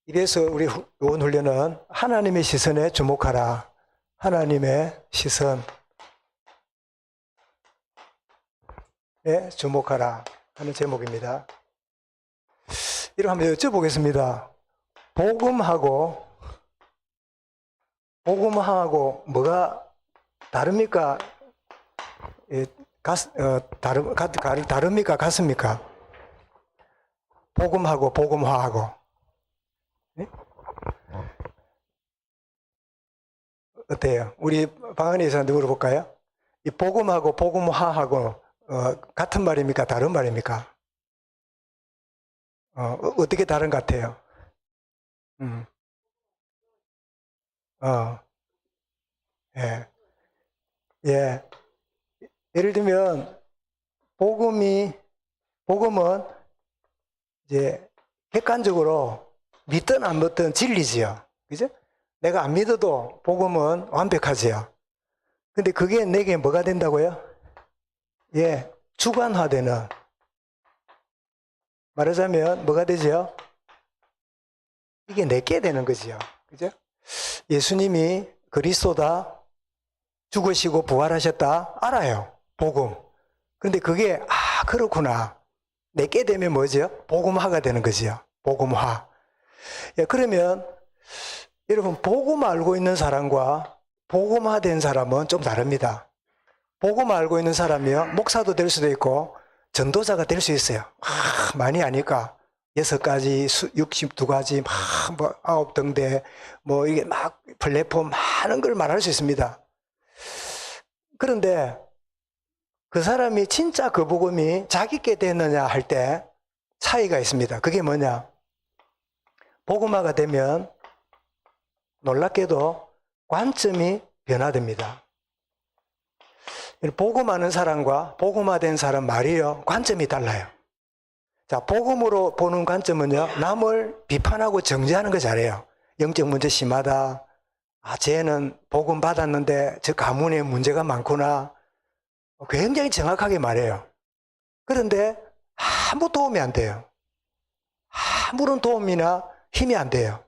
이래서 우리 요원 훈련은 하나님의 시선에 주목하라. 하나님의 시선에 주목하라 하는 제목입니다. 이걸 한번 여쭤보겠습니다. 복음하고 뭐가 다릅니까? 다릅니까? 같습니까? 복음하고 복음화하고. 네? 어때요? 우리 방언에서 물어볼까요? 이 복음하고 복음화하고 같은 말입니까? 다른 말입니까? 어떻게 다른 것 같아요? 예. 예. 예를 들면, 복음은 이제 객관적으로 믿든 안 믿든 진리지요. 그죠? 내가 안 믿어도 복음은 완벽하지요. 근데 그게 내게 뭐가 된다고요? 예. 주관화되는. 말하자면 뭐가 되죠? 이게 내게 되는 거지요. 그죠? 예수님이 그리스도다, 죽으시고 부활하셨다, 알아요. 복음. 그런데 그게, 그렇구나. 내게 되면 뭐죠? 복음화가 되는 거지요. 복음화. 예, 그러면, 여러분, 복음 알고 있는 사람과 복음화된 사람은 좀 다릅니다. 복음 알고 있는 사람이요. 목사도 될 수도 있고, 전도자가 될 수 있어요. 많이 아니까. 6가지, 62가지, 9등대, 이게 플랫폼 많은 걸 말할 수 있습니다. 그런데 그 사람이 진짜 그 복음이 자기께 되느냐 할 때 차이가 있습니다. 그게 뭐냐? 복음화가 되면 놀랍게도 관점이 변화됩니다. 복음하는 사람과 복음화된 사람 말이요. 관점이 달라요. 자, 복음으로 보는 관점은요, 남을 비판하고 정죄하는 거 잘해요. 영적 문제 심하다. 쟤는 복음 받았는데 저 가문에 문제가 많구나. 굉장히 정확하게 말해요. 그런데 아무 도움이 안 돼요. 아무런 도움이나 힘이 안 돼요.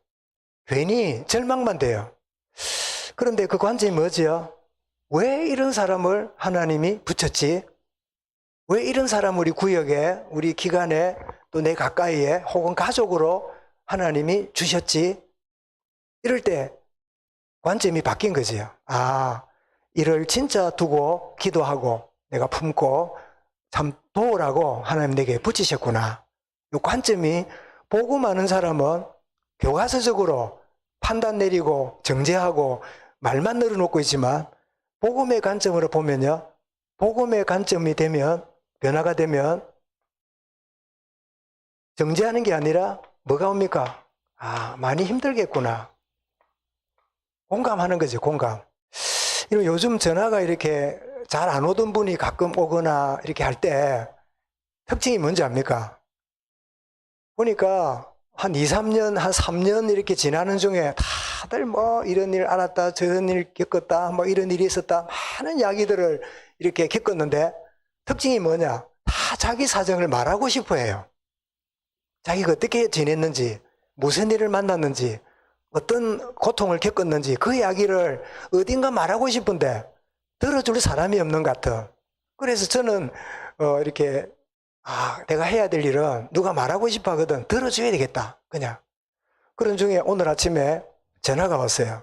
괜히 절망만 돼요. 그런데 그 관점이 뭐지요? 왜 이런 사람을 하나님이 붙였지? 왜 이런 사람 우리 구역에, 우리 기관에, 또 내 가까이에, 혹은 가족으로 하나님이 주셨지? 이럴 때 관점이 바뀐 거지요. 이를 진짜 두고 기도하고 내가 품고 참 도우라고 하나님 내게 붙이셨구나. 이 관점이 복음하는 사람은 교과서적으로 판단 내리고 정죄하고 말만 늘어놓고 있지만 복음의 관점으로 보면요. 복음의 관점이 되면 변화가 되면 정죄하는 게 아니라 뭐가 옵니까? 많이 힘들겠구나. 공감하는 거죠, 공감. 요즘 전화가 이렇게 잘 안 오던 분이 가끔 오거나 이렇게 할 때 특징이 뭔지 압니까? 보니까 한 2, 3년, 한 3년 이렇게 지나는 중에 다들 이런 일 알았다, 저런 일 겪었다, 이런 일이 있었다, 많은 이야기들을 이렇게 겪었는데 특징이 뭐냐? 다 자기 사정을 말하고 싶어 해요. 자기가 어떻게 지냈는지, 무슨 일을 만났는지, 어떤 고통을 겪었는지 그 이야기를 어딘가 말하고 싶은데 들어줄 사람이 없는 것 같아. 그래서 저는 이렇게 내가 해야 될 일은 누가 말하고 싶어 하거든. 들어줘야 되겠다. 그냥. 그런 중에 오늘 아침에 전화가 왔어요.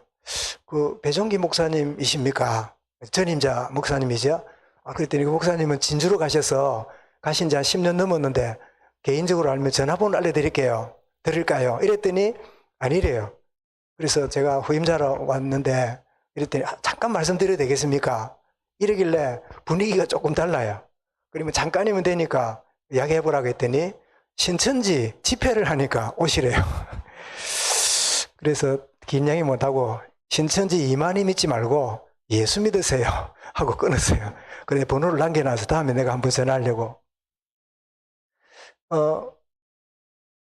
그 배종기 목사님이십니까? 전임자 목사님이죠? 그랬더니 그 목사님은 진주로 가신 지 한 10년 넘었는데 개인적으로 알면 전화번호 알려드릴게요. 드릴까요? 이랬더니 아니래요. 그래서 제가 후임자로 왔는데 이랬더니 잠깐 말씀드려도 되겠습니까? 이러길래 분위기가 조금 달라요. 그러면 잠깐이면 되니까 이야기해보라고 했더니 신천지 집회를 하니까 오시래요. 그래서 긴 이야기 못하고 신천지 이만희 믿지 말고 예수 믿으세요 하고 끊었어요. 그래 번호를 남겨놔서 다음에 내가 한번 전화하려고.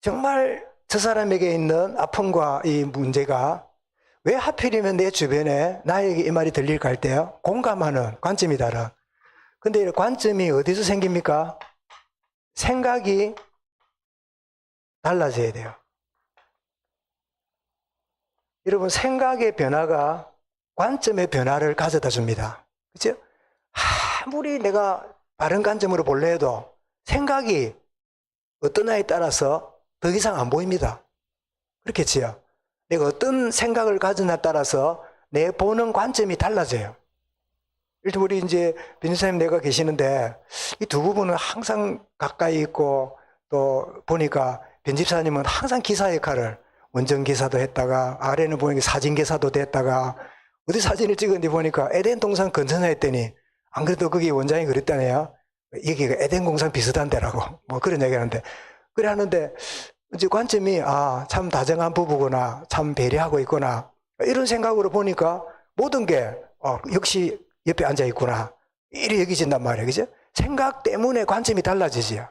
정말 저 사람에게 있는 아픔과 이 문제가 왜 하필이면 내 주변에 나에게 이 말이 들릴까 할 때요. 공감하는 관점이 다른. 근데 이 관점이 어디서 생깁니까? 생각이 달라져야 돼요. 여러분, 생각의 변화가 관점의 변화를 가져다 줍니다. 그죠? 아무리 내가 바른 관점으로 볼래 해도 생각이 어떠냐에 따라서 더 이상 안 보입니다. 그렇겠지요? 내가 어떤 생각을 가지냐에 따라서 내 보는 관점이 달라져요. 일단 우리 이제 변호사님 내가 계시는데 이 두 부분은 항상 가까이 있고 또 보니까 변집사님은 항상 기사 역할을 원정기사도 했다가 아래는 보니까 사진기사도 됐다가 어디 사진을 찍었는데 보니까 에덴 동산 근처나 했더니 안 그래도 거기 원장이 그랬다네요. 여기가 에덴 공산 비슷한 데라고 뭐 그런 얘기 하는데 그래 하는데 이제 관점이 참 다정한 부부구나 참 배려하고 있구나 이런 생각으로 보니까 모든 게 역시 옆에 앉아 있구나 이래 여기진단 말이에요. 그죠? 생각 때문에 관점이 달라지지요.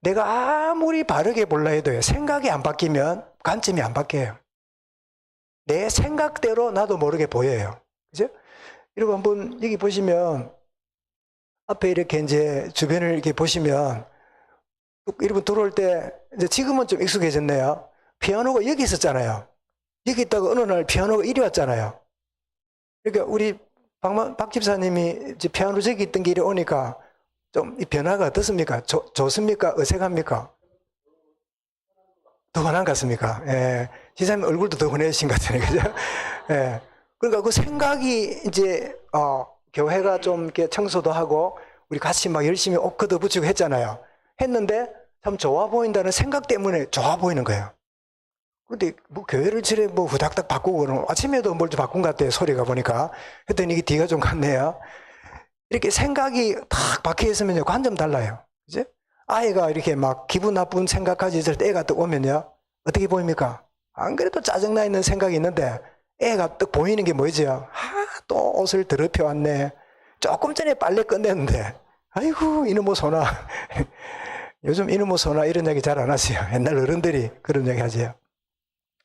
내가 아무리 바르게 볼라 해도요 생각이 안 바뀌면 관점이 안 바뀌어요. 내 생각대로 나도 모르게 보여요. 그죠? 여러분 한번 여기 보시면 앞에 이렇게 이제 주변을 이렇게 보시면 여러분 들어올 때 이제 지금은 좀 익숙해졌네요. 피아노가 여기 있었잖아요. 여기 있다가 어느 날 피아노가 이리 왔잖아요. 그러니까 우리 박 집사님이 이제 피아노 저기 있던 게 이리 오니까 좀 이 변화가 어떻습니까? 좋습니까? 어색합니까? 더 흔한 것 같습니까? 예. 지사님 얼굴도 더 흔해지신 것 같아요. 그죠? 예. 그러니까 그 생각이 이제, 교회가 좀 이렇게 청소도 하고, 우리 같이 막 열심히 옷 걷어붙이고 했잖아요. 했는데, 참 좋아 보인다는 생각 때문에 좋아 보이는 거예요. 근데 뭐 교회를 지레 뭐 후닥닥 바꾸고, 아침에도 뭘 좀 바꾼 것 같아요. 소리가 보니까. 했더니 이게 뒤가 좀 같네요. 이렇게 생각이 탁 박혀 있으면요. 관점 달라요. 그죠? 아이가 이렇게 막 기분 나쁜 생각까지 있을 때 애가 딱 오면요. 어떻게 보입니까? 안 그래도 짜증나 있는 생각이 있는데 애가 딱 보이는 게 뭐죠? 또 옷을 더럽혀 왔네. 조금 전에 빨래 끝냈는데 아이고 이놈의 소나. 요즘 이놈의 소나 이런 얘기 잘 안 하세요. 옛날 어른들이 그런 얘기 하죠.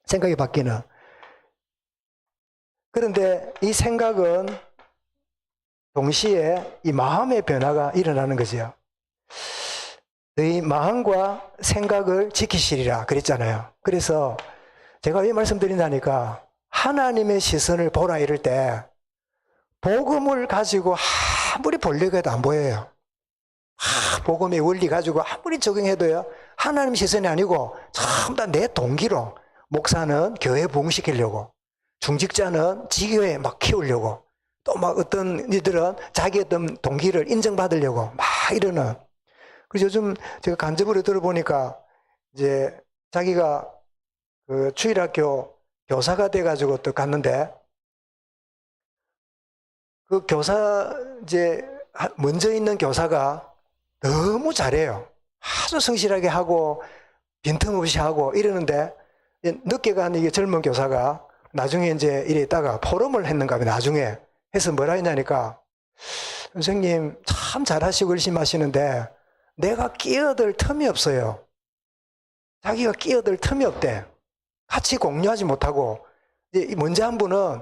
생각이 바뀌는. 그런데 이 생각은 동시에 이 마음의 변화가 일어나는 거죠. 너희 마음과 생각을 지키시리라 그랬잖아요. 그래서 제가 왜 말씀드린다니까 하나님의 시선을 보라 이럴 때 복음을 가지고 아무리 보려고 해도 안 보여요. 복음의 원리 가지고 아무리 적용해도요 하나님 시선이 아니고 전부 다 내 동기로 목사는 교회 부흥시키려고 중직자는 지교회 막 키우려고 또 막 어떤 이들은 자기 어떤 동기를 인정받으려고 막 이러는. 그래서 요즘 제가 간접으로 들어보니까 이제 자기가 그 주일학교 교사가 돼가지고 또 갔는데 그 교사 이제 먼저 있는 교사가 너무 잘해요. 아주 성실하게 하고 빈틈없이 하고 이러는데 늦게 간 이게 젊은 교사가 나중에 이제 이래 있다가 포럼을 했는가 봐요. 나중에 해서 뭐라 했냐니까 선생님 참 잘하시고 열심히 하시는데 내가 끼어들 틈이 없어요. 자기가 끼어들 틈이 없대. 같이 공유하지 못하고 이제 먼저 한 분은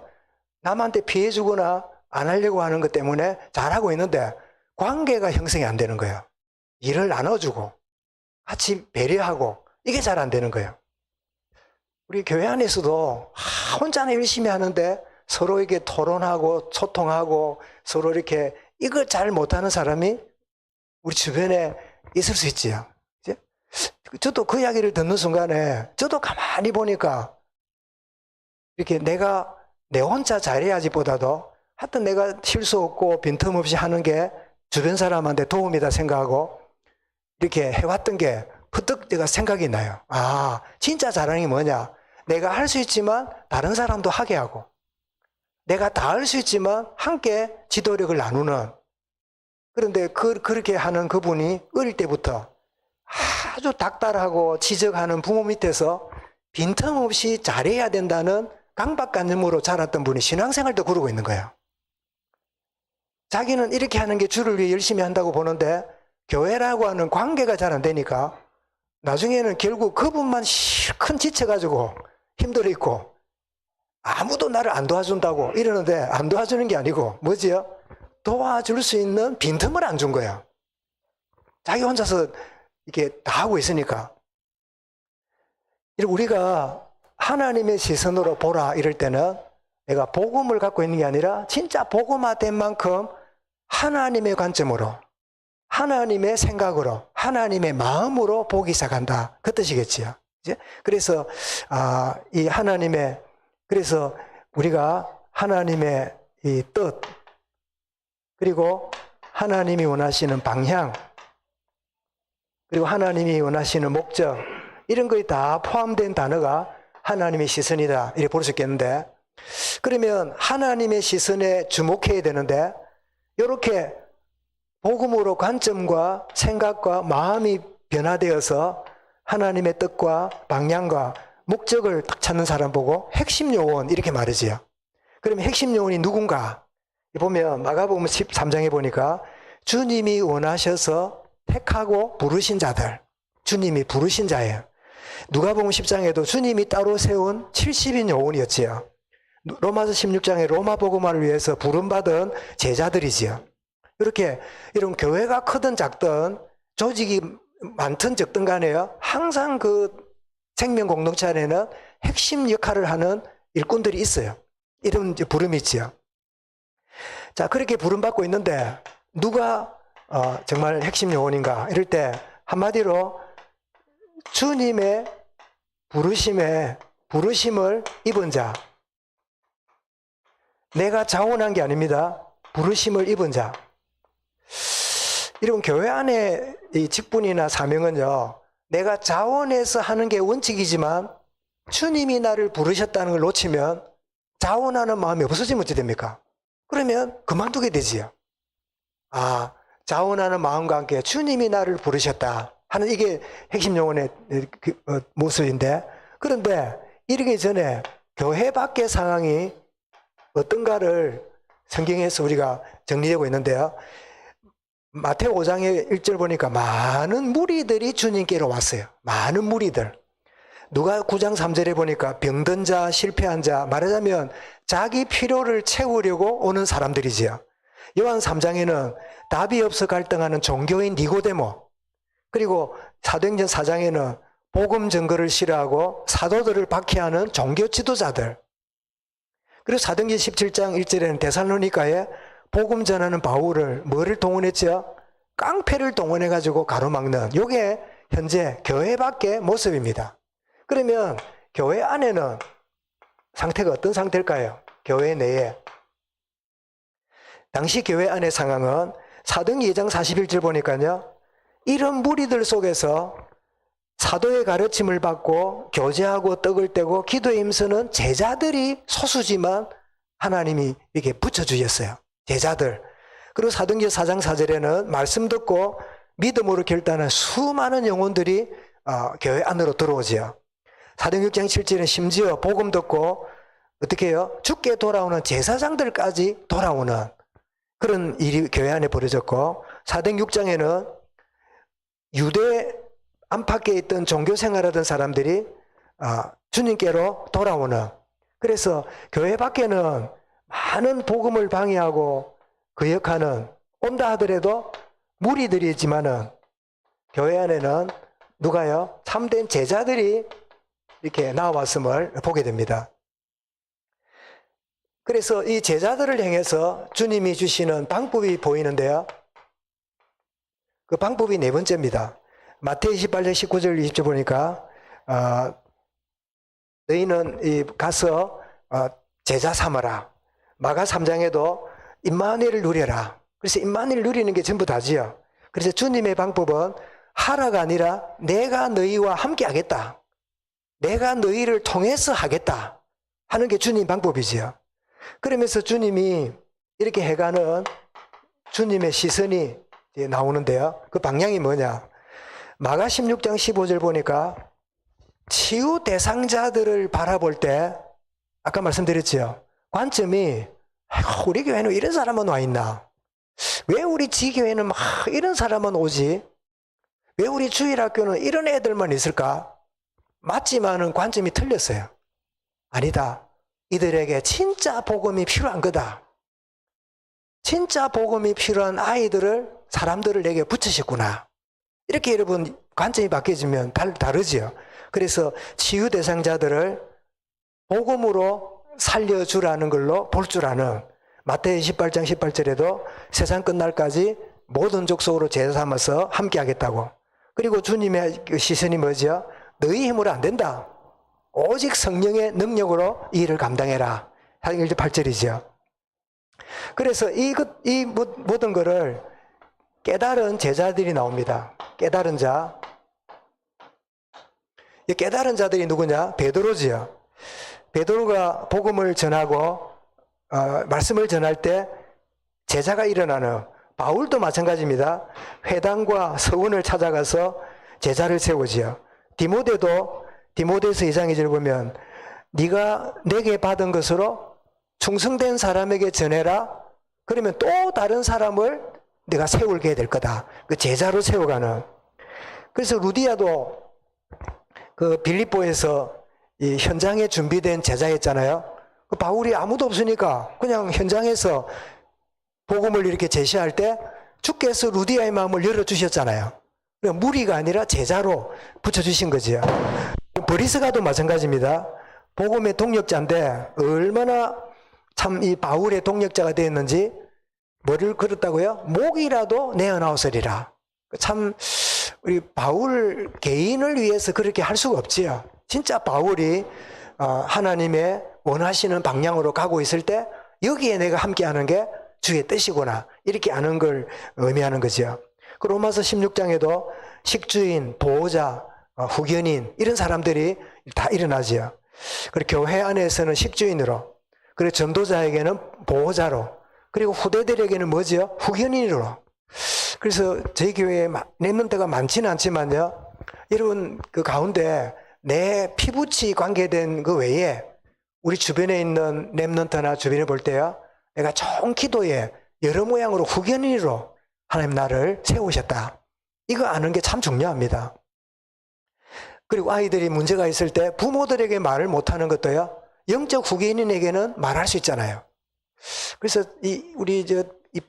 남한테 피해 주거나 안 하려고 하는 것 때문에 잘하고 있는데 관계가 형성이 안 되는 거예요. 일을 나눠주고 같이 배려하고 이게 잘 안 되는 거예요. 우리 교회 안에서도 혼자는 열심히 하는데 서로 이렇게 토론하고 소통하고 서로 이렇게 이걸 잘 못하는 사람이 우리 주변에 있을 수 있지요. 저도 그 이야기를 듣는 순간에 저도 가만히 보니까 이렇게 내가 내 혼자 잘해야지 보다도 하여튼 내가 실수 없고 빈틈없이 하는 게 주변 사람한테 도움이다 생각하고 이렇게 해왔던 게 퍼뜩 내가 생각이 나요. 진짜 잘하는 게 뭐냐? 내가 할 수 있지만 다른 사람도 하게 하고 내가 다 할 수 있지만 함께 지도력을 나누는. 그런데 그렇게 하는 그분이 어릴 때부터 아주 닥달하고 지적하는 부모 밑에서 빈틈없이 잘해야 된다는 강박관념으로 자랐던 분이 신앙생활도 그러고 있는 거예요. 자기는 이렇게 하는 게 주를 위해 열심히 한다고 보는데 교회라고 하는 관계가 잘 안 되니까 나중에는 결국 그분만 실컷 지쳐가지고 힘들어 있고 아무도 나를 안 도와준다고 이러는데 안 도와주는 게 아니고 뭐지요? 도와줄 수 있는 빈틈을 안 준 거야. 자기 혼자서 이렇게 다 하고 있으니까. 우리가 하나님의 시선으로 보라 이럴 때는 내가 복음을 갖고 있는 게 아니라 진짜 복음화된 만큼 하나님의 관점으로, 하나님의 생각으로, 하나님의 마음으로 보기 시작한다. 그 뜻이겠지요. 그래서 이 하나님의, 그래서 우리가 하나님의 이 뜻, 그리고 하나님이 원하시는 방향, 그리고 하나님이 원하시는 목적, 이런 것이 다 포함된 단어가 하나님의 시선이다 이렇게 볼 수 있겠는데, 그러면 하나님의 시선에 주목해야 되는데 이렇게 복음으로 관점과 생각과 마음이 변화되어서 하나님의 뜻과 방향과 목적을 딱 찾는 사람 보고 핵심 요원 이렇게 말하지요. 그러면 핵심 요원이 누군가? 보면 마가복음 13장에 보니까 주님이 원하셔서 택하고 부르신 자들, 주님이 부르신 자예요. 누가복음 10장에도 주님이 따로 세운 70인 요원이었지요. 로마서 16장에 로마 복음화를 위해서 부름받은 제자들이지요. 이렇게 이런 교회가 크든 작든 조직이 많든 적든 간에요, 항상 그 생명 공동체 안에는 핵심 역할을 하는 일꾼들이 있어요. 이런 부름이 있지요. 자, 그렇게 부름받고 있는데 누가 정말 핵심 요원인가? 이럴 때 한마디로 주님의 부르심을 입은 자, 내가 자원한 게 아닙니다. 부르심을 입은 자. 이런 교회 안에 이 직분이나 사명은요, 내가 자원해서 하는 게 원칙이지만 주님이 나를 부르셨다는 걸 놓치면 자원하는 마음이 없어지면 어찌 됩니까? 그러면 그만두게 되지요. 자원하는 마음과 함께 주님이 나를 부르셨다 하는 이게 핵심 용어의 모습인데, 그런데 이러기 전에 교회 밖의 상황이 어떤가를 성경에서 우리가 정리되고 있는데요. 마태오 5장의 1절 보니까 많은 무리들이 주님께로 왔어요. 많은 무리들. 누가 9장 3절에 보니까 병든 자, 실패한 자, 말하자면 자기 필요를 채우려고 오는 사람들이지요. 요한 3장에는 답이 없어 갈등하는 종교인 니고데모, 그리고 사도행전 4장에는 복음 증거를 싫어하고 사도들을 박해하는 종교 지도자들, 그리고 사도행전 17장 1절에는 데살로니가에 복음 전하는 바울을 뭐를 동원했죠? 깡패를 동원해가지고 가로막는, 이게 현재 교회 밖의 모습입니다. 그러면 교회 안에는 상태가 어떤 상태일까요? 교회 내에. 당시 교회 안의 상황은 사도행전 2장 41절 보니까요, 이런 무리들 속에서 사도의 가르침을 받고 교제하고 떡을 떼고 기도에 힘쓰는 제자들이 소수지만 하나님이 이렇게 붙여주셨어요. 제자들. 그리고 사도행전 4장 4절에는 말씀 듣고 믿음으로 결단한 수많은 영혼들이 교회 안으로 들어오지요. 사도행전 6장 7절에는 심지어 복음 듣고 어떻게 해요? 죽게 돌아오는 제사장들까지 돌아오는 그런 일이 교회 안에 벌어졌고, 사도행전 6장에는 유대 안팎에 있던 종교 생활하던 사람들이 주님께로 돌아오는, 그래서 교회 밖에는 많은 복음을 방해하고 거역하는, 온다 하더라도 무리들이지만은 교회 안에는 누가요? 참된 제자들이 이렇게 나왔음을 보게 됩니다. 그래서 이 제자들을 향해서 주님이 주시는 방법이 보이는데요. 그 방법이 네 번째입니다. 마태오 28장 19절 20절 보니까 너희는 가서 제자 삼아라. 마가 3장에도 임마누엘을 누려라. 그래서 임마누엘을 누리는 게 전부 다지요. 그래서 주님의 방법은 하라가 아니라 내가 너희와 함께 하겠다, 내가 너희를 통해서 하겠다 하는 게 주님 방법이지요. 그러면서 주님이 이렇게 해가는 주님의 시선이 나오는데요. 그 방향이 뭐냐? 마가 16장 15절 보니까 치유 대상자들을 바라볼 때 아까 말씀드렸죠. 관점이 우리 교회는 이런 사람은 와 있나? 왜 우리 지교회는 막 이런 사람은 오지? 왜 우리 주일학교는 이런 애들만 있을까? 맞지만은 관점이 틀렸어요. 아니다. 이들에게 진짜 복음이 필요한 거다. 진짜 복음이 필요한 사람들을 내게 붙이셨구나. 이렇게 여러분 관점이 바뀌어지면 다르지요. 그래서 치유 대상자들을 복음으로 살려주라는 걸로 볼 줄 아는 마태의 18장 18절에도 세상 끝날까지 모든 족속으로 제자 삼아서 함께 하겠다고. 그리고 주님의 그 시선이 뭐죠? 너희 힘으로 안 된다. 오직 성령의 능력으로 이 일을 감당해라. 1절 8절이죠. 그래서 이 모든 거를 깨달은 제자들이 나옵니다. 깨달은 자. 이 깨달은 자들이 누구냐? 베드로지요. 베드로가 복음을 전하고 말씀을 전할 때 제자가 일어나는, 바울도 마찬가지입니다. 회당과 서원을 찾아가서 제자를 세우지요. 디모데도 디모데서 2장 2절 보면 네가 내게 받은 것으로 충성된 사람에게 전해라. 그러면 또 다른 사람을 내가 세울게 될 거다. 그 제자로 세워가는. 그래서 루디아도 그 빌립보에서 이 현장에 준비된 제자였잖아요. 그 바울이 아무도 없으니까 그냥 현장에서 복음을 이렇게 제시할 때 주께서 루디아의 마음을 열어주셨잖아요. 무리가 아니라 제자로 붙여주신 거지요. 브리스가도 마찬가지입니다. 복음의 동력자인데 얼마나 참 이 바울의 동력자가 되었는지 뭐를 걸었다고요? 목이라도 내어나오서리라. 참 우리 바울 개인을 위해서 그렇게 할 수가 없지요. 진짜 바울이 하나님의 원하시는 방향으로 가고 있을 때 여기에 내가 함께하는 게 주의 뜻이구나, 이렇게 아는 걸 의미하는 거죠. 그 로마서 16장에도 식주인, 보호자, 후견인 이런 사람들이 다 일어나지요. 그리고 교회 안에서는 식주인으로, 그리고 전도자에게는 보호자로, 그리고 후대들에게는 뭐지요? 후견인으로. 그래서 저희 교회에 랩런트가 많지는 않지만요, 여러분 그 가운데 내 피부치 관계된 그 외에 우리 주변에 있는 랩런트나 주변에 볼 때요, 내가 좋은 기도에 여러 모양으로 후견인으로 하나님 나를 세우셨다. 이거 아는 게 참 중요합니다. 그리고 아이들이 문제가 있을 때 부모들에게 말을 못하는 것도요, 영적 후견인에게는 말할 수 있잖아요. 그래서 우리 이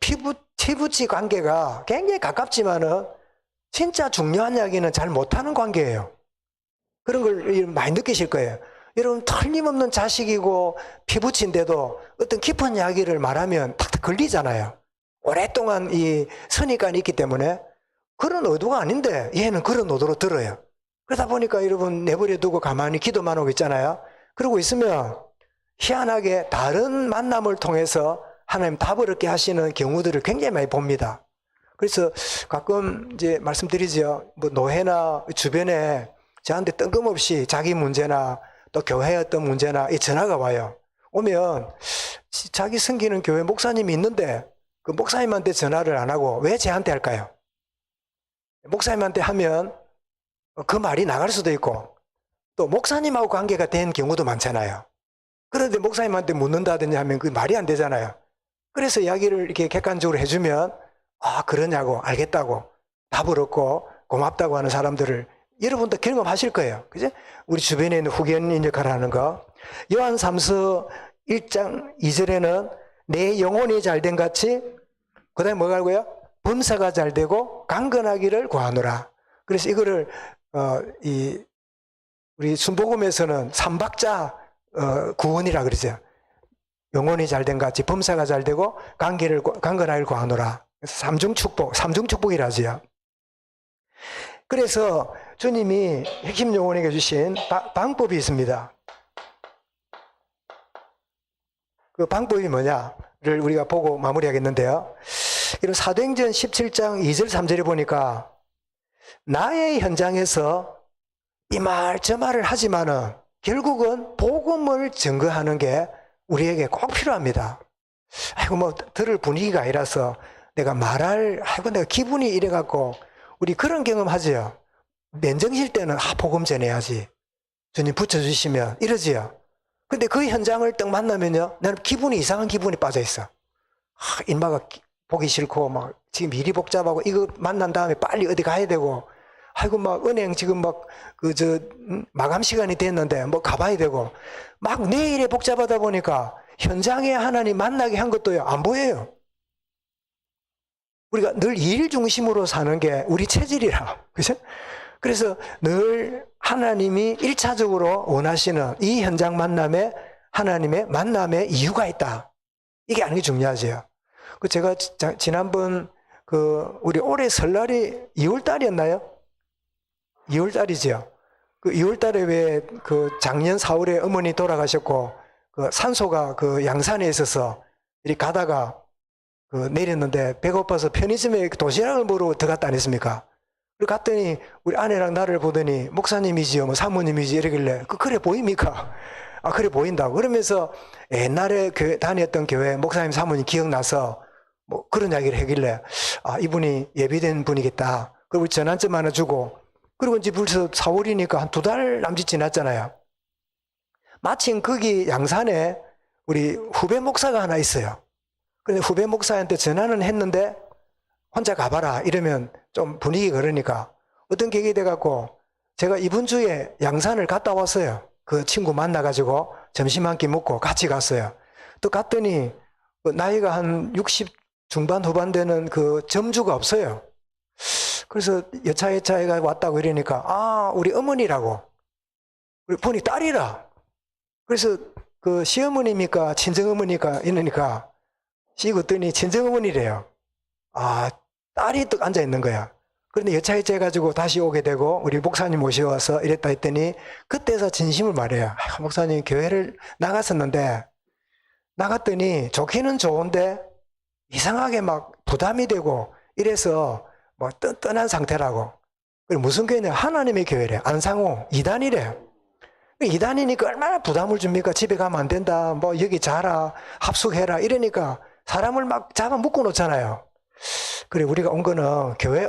피부치 관계가 굉장히 가깝지만은 진짜 중요한 이야기는 잘 못하는 관계예요. 그런 걸 많이 느끼실 거예요. 여러분 틀림없는 자식이고 피부치인데도 어떤 깊은 이야기를 말하면 탁탁 걸리잖아요. 오랫동안 이 선입관이 있기 때문에 그런 의도가 아닌데 얘는 그런 의도로 들어요. 그러다 보니까 여러분 내버려 두고 가만히 기도만 하고 있잖아요. 그러고 있으면 희한하게 다른 만남을 통해서 하나님 답을 얻게 하시는 경우들을 굉장히 많이 봅니다. 그래서 가끔 이제 말씀드리죠. 뭐 노회나 주변에 저한테 뜬금없이 자기 문제나 또 교회의 어떤 문제나 이 전화가 와요. 오면 자기 섬기는 교회 목사님이 있는데 그 목사님한테 전화를 안 하고 왜 저한테 할까요? 목사님한테 하면 그 말이 나갈 수도 있고 또 목사님하고 관계가 된 경우도 많잖아요. 그런데 목사님한테 묻는다든지 하면 그 말이 안 되잖아요. 그래서 이야기를 이렇게 객관적으로 해주면 그러냐고 알겠다고 답을 얻고 고맙다고 하는 사람들을 여러분도 경험하실 거예요. 그죠? 우리 주변에 있는 후견인 역할을 하는 거. 요한 3서 1장 2절에는 내 영혼이 잘된 같이, 그 다음에 뭐가 하고요? 범사가 잘되고 강건하기를 구하노라. 그래서 이거를 우리 순복음에서는 삼박자 구원이라 그러죠. 영혼이 잘된 같이 범사가 잘되고 강건하기를 구하노라. 그래서 삼중축복이라지요. 그래서 주님이 핵심 영혼에게 주신 방법이 있습니다. 그 방법이 뭐냐를 우리가 보고 마무리하겠는데요. 이런 사도행전 17장 2절 3절에 보니까 나의 현장에서 이 말 저 말을 하지만은 결국은 복음을 증거하는 게 우리에게 꼭 필요합니다. 아이고 뭐 들을 분위기가 아니라서 내가 내가 기분이 이래갖고 우리 그런 경험 하지요. 면정실 때는 복음 전해야지. 주님 붙여주시면 이러지요. 근데 그 현장을 딱 만나면요, 나는 이상한 기분이 빠져 있어. 인마가 보기 싫고 막 지금 일이 복잡하고 이거 만난 다음에 빨리 어디 가야 되고, 아이고 막 은행 지금 막 마감 시간이 됐는데 뭐 가봐야 되고, 막 내일에 복잡하다 보니까 현장에 하나님 만나게 한 것도요 안 보여요. 우리가 늘 일 중심으로 사는 게 우리 체질이라, 그죠? 그래서 늘 하나님이 1차적으로 원하시는 이 현장 만남에 하나님의 만남의 이유가 있다. 이게 아는 게 중요하죠. 그 제가 지난번 우리 올해 설날이 2월 달이었나요? 2월 달이죠. 그 2월 달에 왜 작년 4월에 어머니 돌아가셨고 산소가 양산에 있어서 이렇게 가다가 내렸는데 배가 고파서 편의점에 도시락을 먹으러 들어갔다 안 했습니까? 그리고 갔더니 우리 아내랑 나를 보더니 목사님이지요, 뭐 사모님이지 이러길래 그래 보입니까? 아 그래 보인다고. 그러면서 옛날에 다녔던 교회 목사님 사모님 기억나서 뭐 그런 이야기를 하길래 아 이분이 예비된 분이겠다. 그리고 전환점 하나 주고 그리고 이제 벌써 4월이니까 한 2달 남짓 지났잖아요. 마침 거기 양산에 우리 후배 목사가 하나 있어요. 근데 후배 목사한테 전화는 했는데 혼자 가봐라 이러면 좀 분위기 그러니까 어떤 계획이 돼갖고 제가 이번 주에 양산을 갔다 왔어요. 그 친구 만나가지고 점심 한 끼 먹고 같이 갔어요. 또 갔더니 나이가 한 60 중반 후반 되는 점주가 없어요. 그래서 여차여차해가 왔다고 이러니까 아 우리 어머니라고 우리 보니 딸이라. 그래서 시어머니입니까 친정어머니까 이러니까 씹었더니 친정어머니래요. 아 딸이 또 앉아 있는 거야. 그런데 여차여차 해가지고 다시 오게 되고 우리 목사님 모셔와서 이랬다 했더니 그때서 진심을 말해요. 아, 목사님 교회를 나갔었는데 나갔더니 좋기는 좋은데 이상하게 막 부담이 되고 이래서 뭐 뜬뜬한 상태라고. 그리고 무슨 교회냐? 하나님의 교회래. 안상호 2단이래. 2단이니까 얼마나 부담을 줍니까? 집에 가면 안 된다. 뭐 여기 자라. 합숙해라. 이러니까 사람을 막 잡아 묶어 놓잖아요. 그래 우리가 온 거는 교회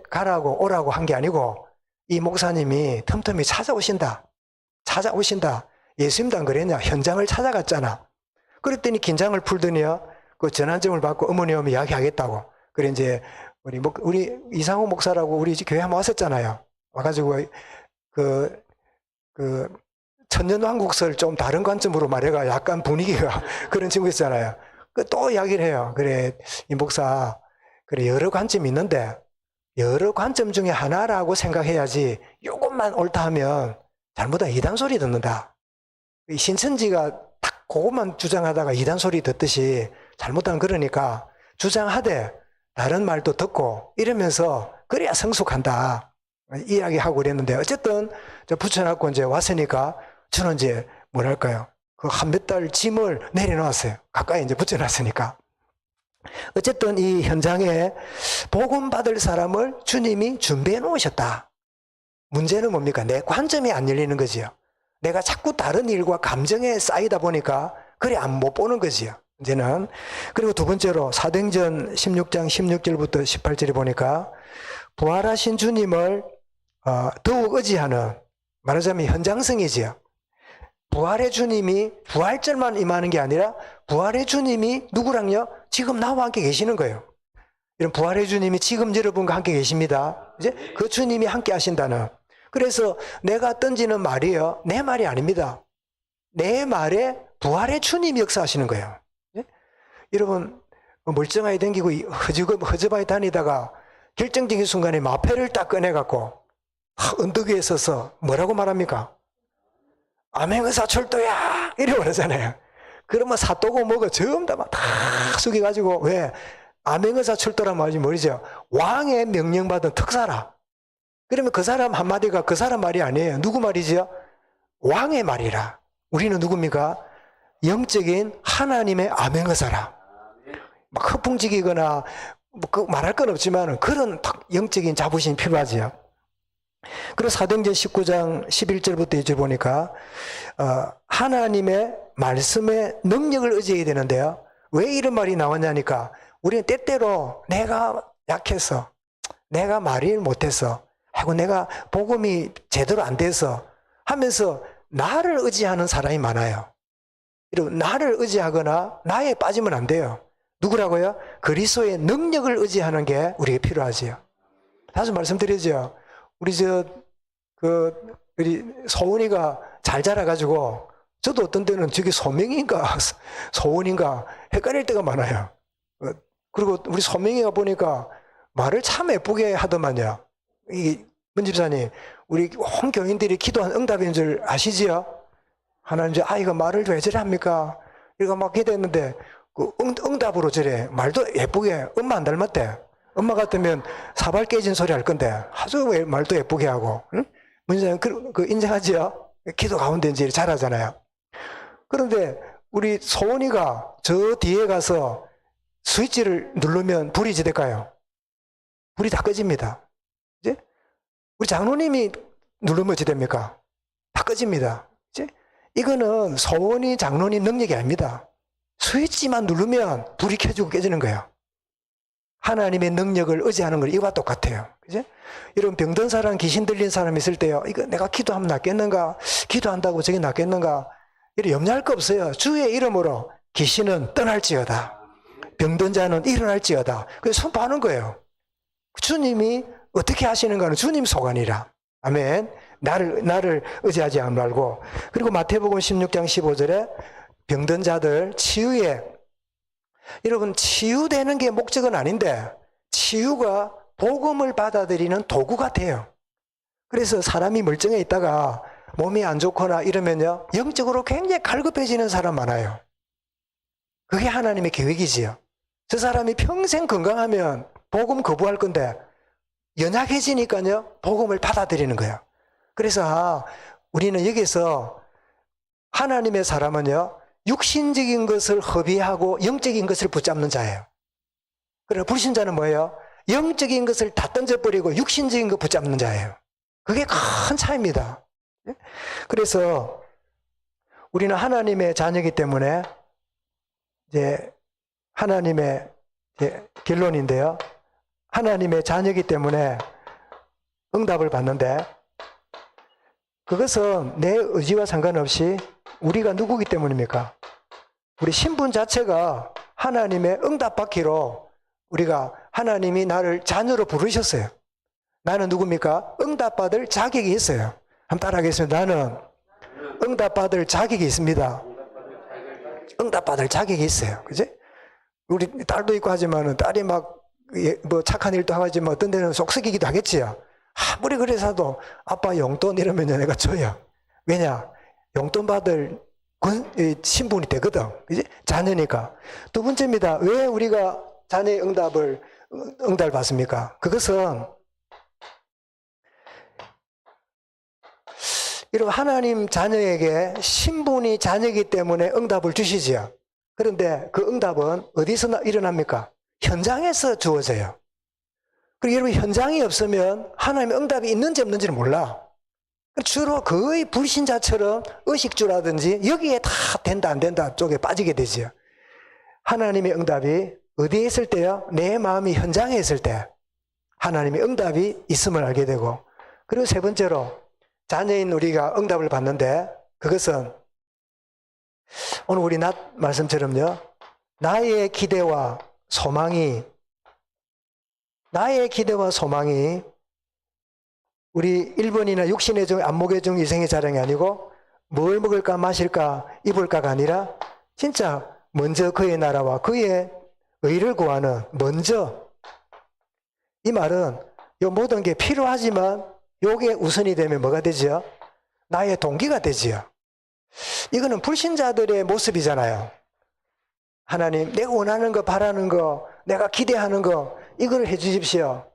가라고 오라고 한 게 아니고 이 목사님이 틈틈이 찾아오신다. 예수님도 안 그랬냐? 현장을 찾아갔잖아. 그랬더니 긴장을 풀더니요. 그 전환점을 받고 어머니 오면 이야기하겠다고. 그래 이제 우리 이상호 목사라고 우리 교회 한번 왔었잖아요. 와가지고 천년왕국설 좀 다른 관점으로 말해가 약간 분위기가 그런 친구 있잖아요. 또 이야기를 해요. 그래 이 목사 그래 여러 관점이 있는데 여러 관점 중에 하나라고 생각해야지 요것만 옳다 하면 잘못하면 이단 소리 듣는다. 이 신천지가 딱 그것만 주장하다가 이단 소리 듣듯이 잘못하면 그러니까 주장하되 다른 말도 듣고 이러면서 그래야 성숙한다. 이 이야기하고 그랬는데 어쨌든 붙여놨고 이제 왔으니까 저는 이제 뭐랄까요. 한 몇 달 짐을 내려놓았어요. 가까이 이제 붙여놨으니까. 어쨌든 이 현장에 복음 받을 사람을 주님이 준비해 놓으셨다. 문제는 뭡니까? 내 관점이 안 열리는 거지요. 내가 자꾸 다른 일과 감정에 쌓이다 보니까 그래 안 못 보는 거지요. 이제는. 그리고 두 번째로 사도행전 16장 16절부터 18절에 보니까 부활하신 주님을 더욱 의지하는 말하자면 현장성이지요. 부활의 주님이 부활절만 임하는 게 아니라 부활의 주님이 누구랑요? 지금 나와 함께 계시는 거예요. 이런 부활의 주님이 지금 여러분과 함께 계십니다. 이제 그 주님이 함께 하신다는. 그래서 내가 던지는 말이요. 내 말이 아닙니다. 내 말에 부활의 주님이 역사하시는 거예요. 여러분 멀쩡하게 댕기고 허접하게 다니다가 결정적인 순간에 마패를 딱 꺼내갖고 언덕 위에 서서 뭐라고 말합니까? 암행의사 철도야! 이래 말하잖아요. 그러면 사또고 뭐고 전부 다 숙여가지고 왜? 암행의사 철도란 말이 뭐죠? 왕의 명령받은 특사라. 그러면 그 사람 한마디가 그 사람 말이 아니에요. 누구 말이죠? 왕의 말이라. 우리는 누굽니까? 영적인 하나님의 암행의사라. 막 허풍지기거나 뭐 말할 건 없지만 그런 영적인 자부심이 필요하지요. 그리고 사도행전 19장 11절부터 2절 보니까 하나님의 말씀의 능력을 의지해야 되는데요. 왜 이런 말이 나왔냐니까 우리는 때때로 내가 약해서 내가 말을 못해서 하고 내가 복음이 제대로 안 돼서 하면서 나를 의지하는 사람이 많아요. 나를 의지하거나 나에 빠지면 안 돼요. 누구라고요? 그리스도의 능력을 의지하는 게 우리에게 필요하지요. 다시 말씀드리죠. 우리 소은이가 잘 자라가지고 저도 어떤 때는 저게 소명인가 소은인가 헷갈릴 때가 많아요. 그리고 우리 소명이가 보니까 말을 참 예쁘게 하더만요. 문 집사님, 우리 온 교인들이 기도한 응답인 줄 아시지요? 하나님, 아이가 말을 왜 저래 합니까? 이거 막 기도했는데, 응답으로 저래. 말도 예쁘게, 엄마 안 닮았대. 엄마 같으면 사발 깨진 소리 할 건데, 아주 왜 말도 예쁘게 하고, 응? 문 집사님, 인정하지요? 기도 가운데 이제 잘하잖아요. 그런데, 우리 소원이가 저 뒤에 가서 스위치를 누르면 불이 지될까요? 불이 다 꺼집니다. 이제? 우리 장로님이 누르면 어찌 됩니까? 다 꺼집니다. 이제? 이거는 소원이 장로님 능력이 아닙니다. 스위치만 누르면 불이 켜지고 깨지는 거예요. 하나님의 능력을 의지하는 건 이와 똑같아요. 그죠? 이런 병든 사람, 귀신 들린 사람 있을 때요. 이거 내가 기도하면 낫겠는가? 기도한다고 저게 낫겠는가? 이래 염려할 거 없어요. 주의 이름으로 귀신은 떠날지어다. 병든 자는 일어날지어다. 그래서 선포하는 거예요. 주님이 어떻게 하시는가는 주님 소관이라. 아멘. 나를 의지하지 말고. 그리고 마태복음 16장 15절에 병든 자들 치유에, 여러분 치유되는 게 목적은 아닌데 치유가 복음을 받아들이는 도구가 돼요. 그래서 사람이 멀쩡해 있다가 몸이 안 좋거나 이러면요, 영적으로 굉장히 갈급해지는 사람 많아요. 그게 하나님의 계획이지요. 저 사람이 평생 건강하면 복음 거부할 건데 연약해지니까요, 복음을 받아들이는 거예요. 그래서 우리는 여기서 하나님의 사람은요, 육신적인 것을 허비하고 영적인 것을 붙잡는 자예요. 그러나 불신자는 뭐예요? 영적인 것을 다 던져버리고 육신적인 것 붙잡는 자예요. 그게 큰 차이입니다. 그래서 우리는 하나님의 자녀이기 때문에 이제 하나님의 결론인데요. 하나님의 자녀이기 때문에 응답을 받는데 그것은 내 의지와 상관없이 우리가 누구기 때문입니까? 우리 신분 자체가 하나님의 응답받기로 우리가 하나님이 나를 자녀로 부르셨어요. 나는 누굽니까? 응답받을 자격이 있어요. 한번 따라하겠습니다. 나는 응답받을 자격이 있습니다. 응답받을 자격이 있어요. 그지? 우리 딸도 있고 하지만은 딸이 막 뭐 착한 일도 하지만 어떤 데는 속썩이기도 하겠지요. 아무리 그래서도 아빠 용돈 이러면 내가 줘요. 왜냐? 용돈 받을 신분이 되거든. 그지? 자녀니까. 두 번째입니다. 왜 우리가 자녀의 응답을 받습니까? 그것은 이런 하나님 자녀에게 신분이 자녀이기 때문에 응답을 주시지요. 그런데 그 응답은 어디서 일어납니까? 현장에서 주어져요. 그리고 여러분 현장이 없으면 하나님의 응답이 있는지 없는지를 몰라. 주로 거의 불신자처럼 의식주라든지 여기에 다 된다 안 된다 쪽에 빠지게 되지요. 하나님의 응답이 어디에 있을 때요? 내 마음이 현장에 있을 때 하나님의 응답이 있음을 알게 되고, 그리고 세 번째로 자녀인 우리가 응답을 받는데 그것은 오늘 우리 낮 말씀처럼요, 나의 기대와 소망이 우리 1번이나 육신의 종, 안목의 종, 이생의 자랑이 아니고 뭘 먹을까 마실까 입을까가 아니라 진짜 먼저 그의 나라와 그의 의를 구하는, 먼저, 이 말은 요 모든 게 필요하지만 요게 우선이 되면 뭐가 되지요? 나의 동기가 되지요. 이거는 불신자들의 모습이잖아요. 하나님, 내가 원하는 거, 바라는 거, 내가 기대하는 거, 이걸 해주십시오.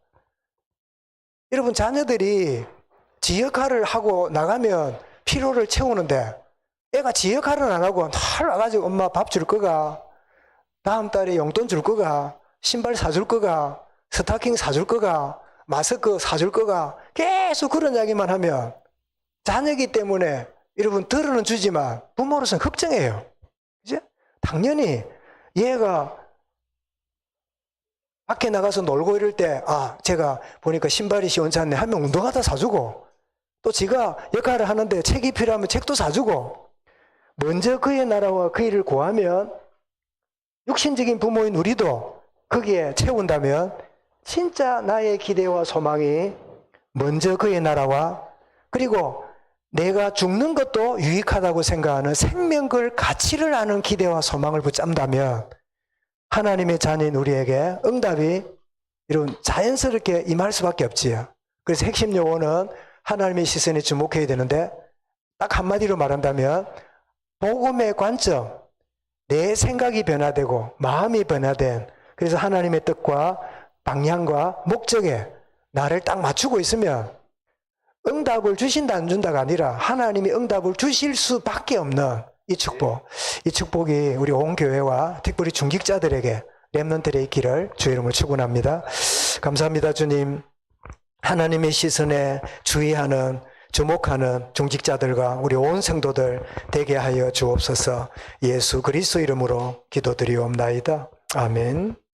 여러분, 자녀들이 지 역할을 하고 나가면 피로를 채우는데 애가 지 역할은 안 하고 날 와가지고 엄마 밥 줄 거가, 다음 달에 용돈 줄 거가, 신발 사줄 거가, 스타킹 사줄 거가, 마스크 사줄 거가, 계속 그런 이야기만 하면 자녀이기 때문에 여러분 들어는 주지만 부모로서는 걱정해요. 이제 당연히 얘가 밖에 나가서 놀고 이럴 때, 제가 보니까 신발이 시원찮네 하면 운동화도 사주고, 또 지가 역할을 하는데 책이 필요하면 책도 사주고, 먼저 그의 나라와 그 일을 구하면 육신적인 부모인 우리도 거기에 채운다면 진짜 나의 기대와 소망이 먼저 그의 나라와, 그리고 내가 죽는 것도 유익하다고 생각하는 생명걸 가치를 아는 기대와 소망을 붙잡는다면 하나님의 자녀인 우리에게 응답이 이런 자연스럽게 임할 수밖에 없지요. 그래서 핵심 요원은 하나님의 시선에 주목해야 되는데 딱 한마디로 말한다면 복음의 관점, 내 생각이 변화되고 마음이 변화된, 그래서 하나님의 뜻과 방향과 목적에 나를 딱 맞추고 있으면 응답을 주신다 안 준다가 아니라 하나님이 응답을 주실 수밖에 없는 이 축복이 우리 온 교회와 특별히 중직자들에게 렘넌트들의 있기를 주의 이름으로 축원합니다. 감사합니다. 주님, 하나님의 시선에 주의하는, 주목하는 중직자들과 우리 온 성도들 되게 하여 주옵소서. 예수 그리스도 이름으로 기도드리옵나이다. 아멘.